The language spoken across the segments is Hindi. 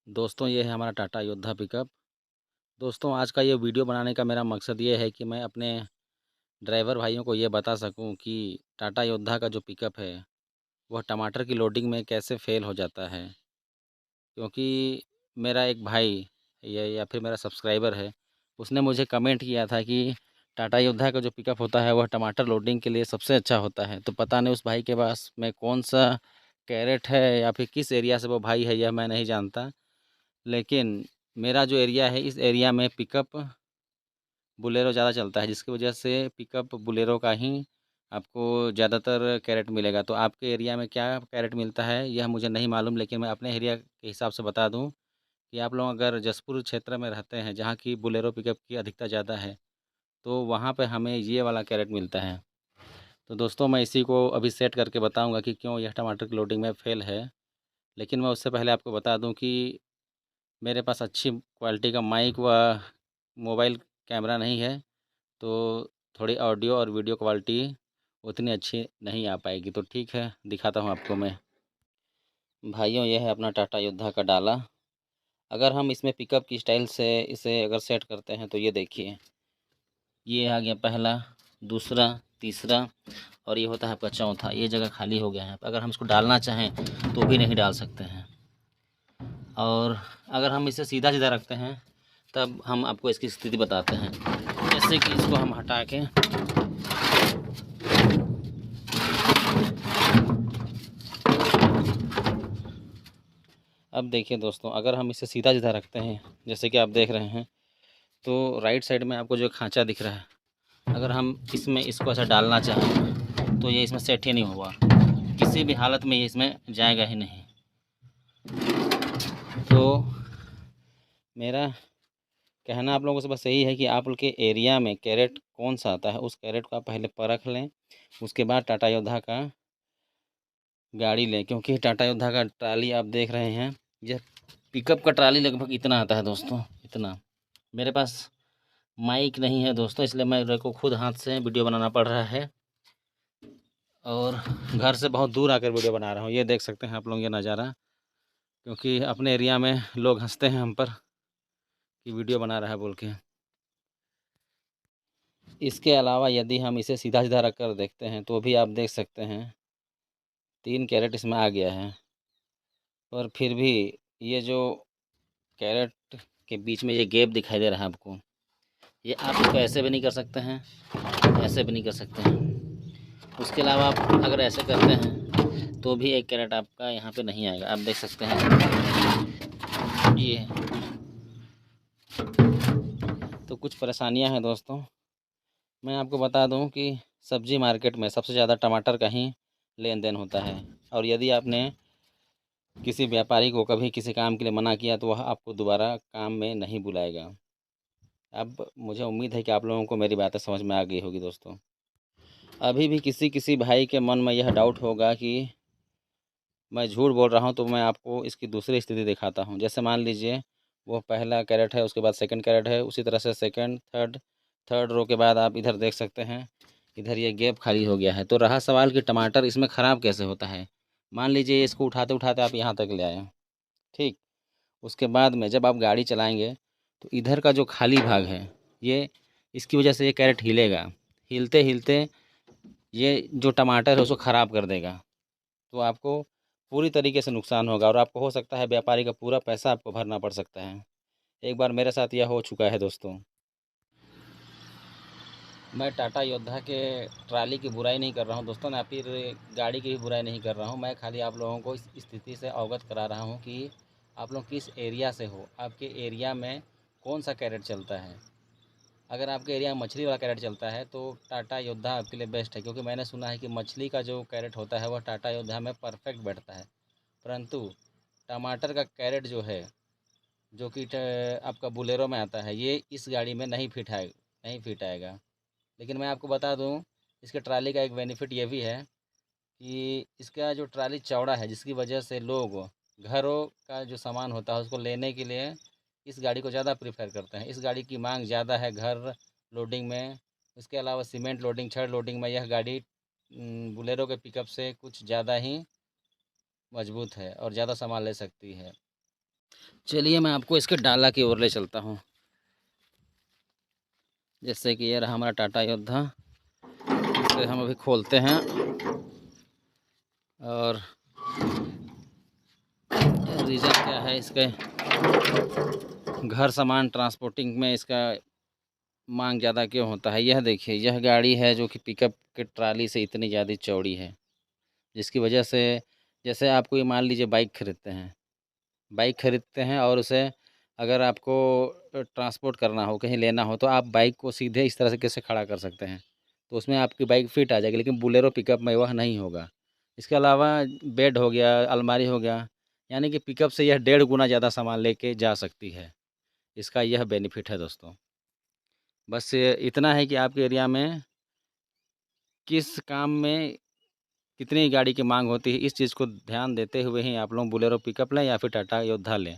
दोस्तों, ये है हमारा टाटा योद्धा पिकअप। दोस्तों, आज का ये वीडियो बनाने का मेरा मकसद ये है कि मैं अपने ड्राइवर भाइयों को ये बता सकूं कि टाटा योद्धा का जो पिकअप है वह टमाटर की लोडिंग में कैसे फ़ेल हो जाता है। क्योंकि मेरा एक भाई या फिर मेरा सब्सक्राइबर है, उसने मुझे कमेंट किया था कि टाटा योद्धा का जो पिकअप होता है वह टमाटर लोडिंग के लिए सबसे अच्छा होता है। तो पता नहीं उस भाई के पास में कौन-सा कैरेट है या फिर किस एरिया से वो भाई है, यह मैं नहीं जानता। लेकिन मेरा जो एरिया है, इस एरिया में पिकअप बोलेरो ज़्यादा चलता है, जिसकी वजह से पिकअप बोलेरो का ही आपको ज़्यादातर कैरेट मिलेगा। तो आपके एरिया में क्या कैरेट मिलता है यह मुझे नहीं मालूम, लेकिन मैं अपने एरिया के हिसाब से बता दूं कि आप लोग अगर जसपुर क्षेत्र में रहते हैं जहां की बोलेरो पिकअप की अधिकता ज़्यादा है, तो वहां पे हमें ये वाला कैरेट मिलता है। तो दोस्तों, मैं इसी को अभी सेट करके बताऊँगा कि क्यों यह टमाटर की लोडिंग में फ़ेल है। लेकिन मैं उससे पहले आपको बता दूँ कि मेरे पास अच्छी क्वालिटी का माइक व मोबाइल कैमरा नहीं है, तो थोड़ी ऑडियो और वीडियो क्वालिटी उतनी अच्छी नहीं आ पाएगी। तो ठीक है, दिखाता हूँ आपको मैं। भाइयों, ये है अपना टाटा योद्धा का डाला। अगर हम इसमें पिकअप की स्टाइल से इसे अगर सेट करते हैं तो ये देखिए, ये आ गया पहला, दूसरा, तीसरा और ये होता है आपका चौथा। ये जगह खाली हो गया है। अगर हम इसको डालना चाहें तो भी नहीं डाल सकते हैं। और अगर हम इसे सीधा-सीधा रखते हैं तब हम आपको इसकी स्थिति बताते हैं। जैसे कि इसको हम हटा के अब देखिए दोस्तों, अगर हम इसे सीधा-सीधा रखते हैं जैसे कि आप देख रहे हैं, तो राइट साइड में आपको जो खाँचा दिख रहा है, अगर हम इसमें इसको ऐसा डालना चाहें तो ये इसमें सेट ही नहीं होगा। किसी भी हालत में ये इसमें जाएगा ही नहीं। तो मेरा कहना आप लोगों से बस यही है कि आप लोग के एरिया में कैरेट कौन सा आता है, उस कैरेट को आप पहले परख लें। उसके बाद टाटा योद्धा का गाड़ी लें, क्योंकि टाटा योद्धा का ट्राली आप देख रहे हैं, यह पिकअप का ट्राली लगभग इतना आता है दोस्तों, इतना। मेरे पास माइक नहीं है दोस्तों, इसलिए मेरे को खुद हाथ से वीडियो बनाना पड़ रहा है और घर से बहुत दूर आकर वीडियो बना रहा हूँ। ये देख सकते हैं आप लोग ये नज़ारा, क्योंकि अपने एरिया में लोग हंसते हैं हम पर कि वीडियो बना रहा है बोल के। इसके अलावा यदि हम इसे सीधा-सीधा रख कर देखते हैं तो भी आप देख सकते हैं 3 कैरेट इसमें आ गया है। पर फिर भी ये जो कैरेट के बीच में ये गैप दिखाई दे रहा है आपको, ये आप इसको ऐसे भी नहीं कर सकते हैं, ऐसे भी नहीं कर सकते हैं। उसके अलावा आप अगर ऐसे करते हैं तो भी एक कैरेट आपका यहाँ पे नहीं आएगा। आप देख सकते हैं ये। तो कुछ परेशानियाँ हैं दोस्तों। मैं आपको बता दूं कि सब्ज़ी मार्केट में सबसे ज़्यादा टमाटर का ही लेन देन होता है, और यदि आपने किसी व्यापारी को कभी किसी काम के लिए मना किया तो वह आपको दोबारा काम में नहीं बुलाएगा। अब मुझे उम्मीद है कि आप लोगों को मेरी बातें समझ में आ गई होगी दोस्तों। अभी भी किसी किसी भाई के मन में यह डाउट होगा कि मैं झूठ बोल रहा हूँ, तो मैं आपको इसकी दूसरी स्थिति दिखाता हूँ। जैसे मान लीजिए वो पहला कैरेट है, उसके बाद सेकंड कैरेट है, उसी तरह से सेकंड, थर्ड, थर्ड रो के बाद आप इधर देख सकते हैं, इधर ये गैप खाली हो गया है। तो रहा सवाल कि टमाटर इसमें ख़राब कैसे होता है। मान लीजिए इसको उठाते उठाते आप यहाँ तक ले आए, ठीक। उसके बाद में जब आप गाड़ी चलाएंगे तो इधर का जो खाली भाग है, ये इसकी वजह से ये कैरेट हिलेगा। हिलते हिलते ये जो टमाटर है उसको ख़राब कर देगा। तो आपको पूरी तरीके से नुकसान होगा और आपको हो सकता है व्यापारी का पूरा पैसा आपको भरना पड़ सकता है। एक बार मेरे साथ यह हो चुका है दोस्तों। मैं टाटा योद्धा के ट्राली की बुराई नहीं कर रहा हूं दोस्तों, ना फिर गाड़ी की भी बुराई नहीं कर रहा हूं। मैं खाली आप लोगों को इस स्थिति से अवगत करा रहा हूं कि आप लोग किस एरिया से हो, आपके एरिया में कौन सा कैरेट चलता है। अगर आपके एरिया में मछली वाला कैरेट चलता है तो टाटा योद्धा आपके लिए बेस्ट है, क्योंकि मैंने सुना है कि मछली का जो कैरेट होता है वह टाटा योद्धा में परफेक्ट बैठता है। परंतु टमाटर का कैरेट जो है, जो कि आपका बोलेरो में आता है, ये इस गाड़ी में नहीं फिट आएगा। लेकिन मैं आपको बता दूं, इसके ट्राली का एक बेनिफिट ये भी है कि इसका जो ट्राली चौड़ा है, जिसकी वजह से लोग घरों का जो सामान होता है उसको लेने के लिए इस गाड़ी को ज़्यादा प्रेफर करते हैं। इस गाड़ी की मांग ज़्यादा है घर लोडिंग में। इसके अलावा सीमेंट लोडिंग, छड़ लोडिंग में यह गाड़ी बोलेरो के पिकअप से कुछ ज़्यादा ही मजबूत है और ज़्यादा सामान ले सकती है। चलिए मैं आपको इसके डाला की ओर ले चलता हूँ। जैसे कि ये रहा हमारा टाटा योद्धा। इसे हम अभी खोलते हैं और रीज़न क्या है इसके, घर सामान ट्रांसपोर्टिंग में इसका मांग ज़्यादा क्यों होता है। यह देखिए, यह गाड़ी है जो कि पिकअप के ट्राली से इतनी ज़्यादा चौड़ी है, जिसकी वजह से जैसे आप कोई मान लीजिए बाइक खरीदते हैं और उसे अगर आपको ट्रांसपोर्ट करना हो, कहीं लेना हो, तो आप बाइक को सीधे इस तरह से कैसे खड़ा कर सकते हैं, तो उसमें आपकी बाइक फिट आ जाएगी। लेकिन बोलेरो पिकअप में वह नहीं होगा। इसके अलावा बेड हो गया, अलमारी हो गया, यानी कि पिकअप से यह 1.5 गुना ज़्यादा सामान लेके जा सकती है। इसका यह बेनिफिट है दोस्तों। बस इतना है कि आपके एरिया में किस काम में कितनी गाड़ी की मांग होती है, इस चीज़ को ध्यान देते हुए ही आप लोग बोलेरो पिकअप लें या फिर टाटा योद्धा लें।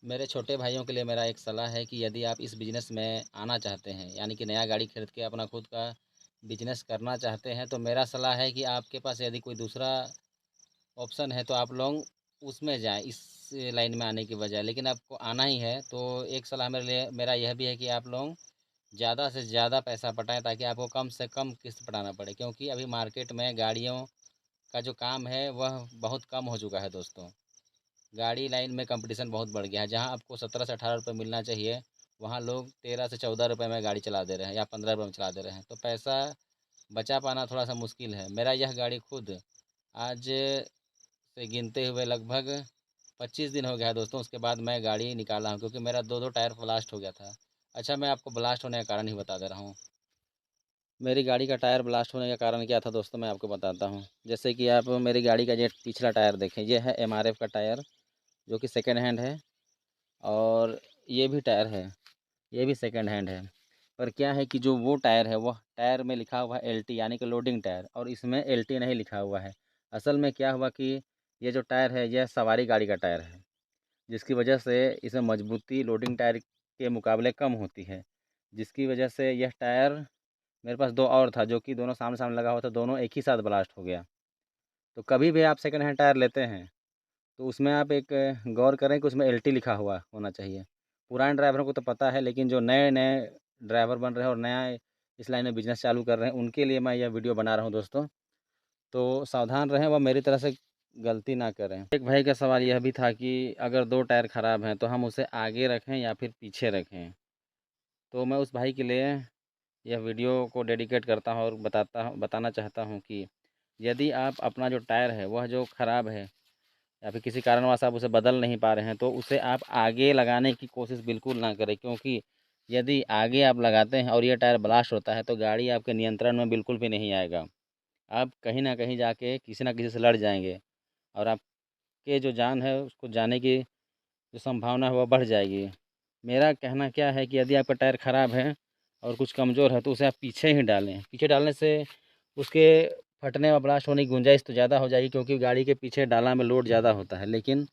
मेरे छोटे भाइयों के लिए मेरा एक सलाह है कि यदि आप इस बिज़नेस में आना चाहते हैं, यानी कि नया गाड़ी खरीद के अपना खुद का बिजनेस करना चाहते हैं, तो मेरा सलाह है कि आपके पास यदि कोई दूसरा ऑप्शन है तो आप लोग उसमें जाएं, इस लाइन में आने की बजाय। लेकिन आपको आना ही है तो एक सलाह मेरा यह भी है कि आप लोग ज़्यादा से ज़्यादा पैसा पटाएं, ताकि आपको कम से कम किस्त पटाना पड़े। क्योंकि अभी मार्केट में गाड़ियों का जो काम है वह बहुत कम हो चुका है दोस्तों। गाड़ी लाइन में कंपटीशन बहुत बढ़ गया है। जहां आपको 17 से 18 रुपये मिलना चाहिए, वहां लोग 13 से 14 रुपये में गाड़ी चला दे रहे हैं या 15 रुपये में चला दे रहे हैं। तो पैसा बचा पाना थोड़ा सा मुश्किल है। मेरा यह गाड़ी खुद आज से गिनते हुए लगभग 25 दिन हो गया है दोस्तों। उसके बाद मैं गाड़ी निकाला हूँ, क्योंकि मेरा दो दो टायर ब्लास्ट हो गया था। अच्छा, मैं आपको ब्लास्ट होने का कारण ही बता दे रहा हूँ। मेरी गाड़ी का टायर ब्लास्ट होने का कारण क्या था दोस्तों, मैं आपको बताता हूँ। जैसे कि आप मेरी गाड़ी का ये पिछला टायर देखें, ये है MRF का टायर, जो कि सेकेंड हैंड है। और ये भी टायर है, ये भी सेकंड हैंड है। पर क्या है कि जो वो टायर है, वह टायर में लिखा हुआ है LT, यानी कि लोडिंग टायर, और इसमें LT नहीं लिखा हुआ है। असल में क्या हुआ कि ये जो टायर है यह सवारी गाड़ी का टायर है, जिसकी वजह से इसमें मजबूती लोडिंग टायर के मुकाबले कम होती है। जिसकी वजह से यह टायर, मेरे पास दो और था जो कि दोनों सामने सामने लगा हुआ था, दोनों एक ही साथ ब्लास्ट हो गया। तो कभी भी आप सेकंड हैंड टायर लेते हैं तो उसमें आप एक गौर करें कि उसमें LT लिखा हुआ होना चाहिए। पुराने ड्राइवरों को तो पता है, लेकिन जो नए नए ड्राइवर बन रहे हैं और नया इस लाइन में बिजनेस चालू कर रहे हैं, उनके लिए मैं यह वीडियो बना रहा हूं दोस्तों। तो सावधान रहें, वह मेरी तरह से गलती ना करें। एक भाई का सवाल यह भी था कि अगर दो टायर ख़राब हैं तो हम उसे आगे रखें या फिर पीछे रखें। तो मैं उस भाई के लिए यह वीडियो को डेडिकेट करता हूँ और बताना चाहता हूँ कि यदि आप अपना जो टायर है वह जो ख़राब है, या फिर किसी कारणवश आप उसे बदल नहीं पा रहे हैं, तो उसे आप आगे लगाने की कोशिश बिल्कुल ना करें। क्योंकि यदि आगे आप लगाते हैं और ये टायर ब्लास्ट होता है तो गाड़ी आपके नियंत्रण में बिल्कुल भी नहीं आएगा। आप कहीं ना कहीं जाके किसी ना किसी से लड़ जाएंगे और आपके जो जान है उसको जाने की जो संभावना है वह बढ़ जाएगी। मेरा कहना क्या है कि यदि आपका टायर ख़राब है और कुछ कमज़ोर है तो उसे आप पीछे ही डालें। पीछे डालने से उसके फटने व ब्लास्ट होने की गुंजाइश तो ज़्यादा हो जाएगी, क्योंकि गाड़ी के पीछे डाला में लोड ज़्यादा होता है। लेकिन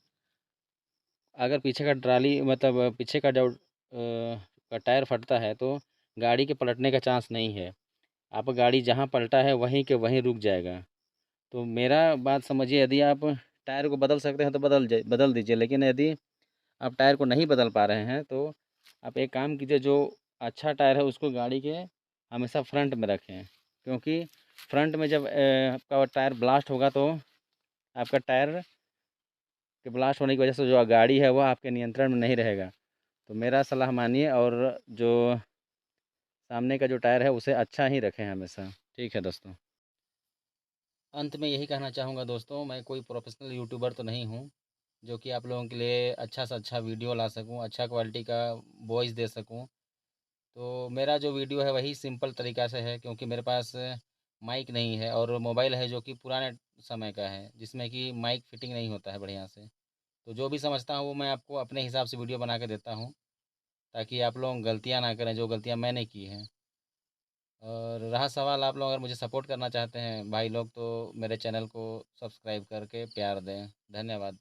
अगर पीछे का ट्राली मतलब पीछे का जो का टायर फटता है तो गाड़ी के पलटने का चांस नहीं है। आप गाड़ी जहाँ पलटा है वहीं के वहीं रुक जाएगा। तो मेरा बात समझिए, यदि आप टायर को बदल सकते हैं तो बदल दीजिए। लेकिन यदि आप टायर को नहीं बदल पा रहे हैं तो आप एक काम कीजिए, जो अच्छा टायर है उसको गाड़ी के हमेशा फ्रंट में रखें। क्योंकि फ्रंट में जब आपका टायर ब्लास्ट होगा तो आपका टायर के ब्लास्ट होने की वजह से जो गाड़ी है वह आपके नियंत्रण में नहीं रहेगा। तो मेरा सलाह मानिए और जो सामने का जो टायर है उसे अच्छा ही रखें हमेशा। ठीक है दोस्तों। अंत में यही कहना चाहूँगा दोस्तों, मैं कोई प्रोफेशनल यूट्यूबर तो नहीं हूँ जो कि आप लोगों के लिए अच्छा से अच्छा वीडियो ला सकूँ, अच्छा क्वालिटी का वॉइस दे सकूँ। तो मेरा जो वीडियो है वही सिंपल तरीक़ा से है, क्योंकि मेरे पास माइक नहीं है और मोबाइल है जो कि पुराने समय का है, जिसमें कि माइक फिटिंग नहीं होता है बढ़िया से। तो जो भी समझता हूँ वो मैं आपको अपने हिसाब से वीडियो बना के देता हूँ, ताकि आप लोग गलतियाँ ना करें जो गलतियाँ मैंने की हैं। और रहा सवाल, आप लोग अगर मुझे सपोर्ट करना चाहते हैं भाई लोग, तो मेरे चैनल को सब्सक्राइब करके प्यार दें। धन्यवाद।